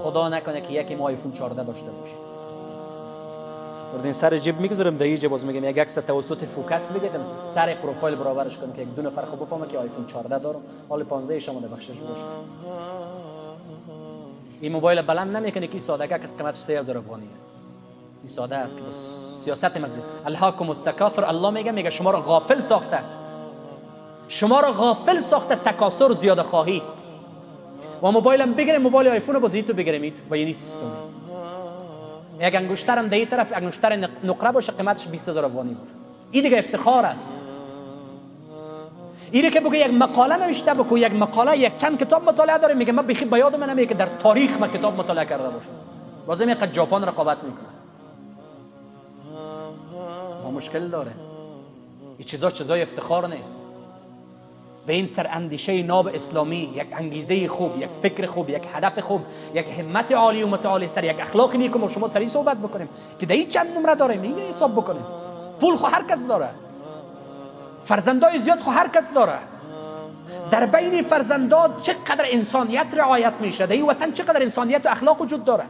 خدا نکنه که یکی ما آیفون 14 داشته باشه. بردین سر جیب میگذارم در جیب، باز میگم یک عکس توسط فوکس بگیرم سر پروفایل برابرش کنم که یک دو نفر خوب بفهمه که آیفون 14 دارم، حال 15 شما ده بخشش باشه. این موبایل بلند نمیکنه که سادگی که قیمتش 3000 افغانیه. این ساده است که بس سیاست مزه الهاکم التکاثر. الله میگه شما رو غافل ساخته، شما رو غافل ساخته تکاثر و زیاده خواهی. و موبایلم بگیریم، موبایل آیفون باز تو بگیریم با یعنی سیستم یک انگشترم در این طرف انگشتر نقره باشه قیمتش 20000 افغانی باشه. این دیگه افتخار است. اینه که بگه یک مقاله نوشته بکو، یک مقاله یک چند کتاب مطالعه داره، میگه من بخی بیادم نمیاد که در تاریخ من کتاب مطالعه کرده باشم. بازم یک ژاپن رقابت میکنه. ما مشکل داره. این چیزای افتخار نیست. به این سر اندیشه ناب اسلامی، یک انگیزه خوب، یک فکر خوب، یک هدف خوب، یک همت عالی و متعالی سر، یک اخلاق نیک ما شما سری صحبت بکنیم که در این چند نمره داریم، این حساب بکنیم. پول خو هر کس داره، فرزندای زیاد خو هر کس داره. در بین فرزندان چقدر انسانیت رعایت میشه، در این وطن چقدر انسانیت و اخلاق وجود داره.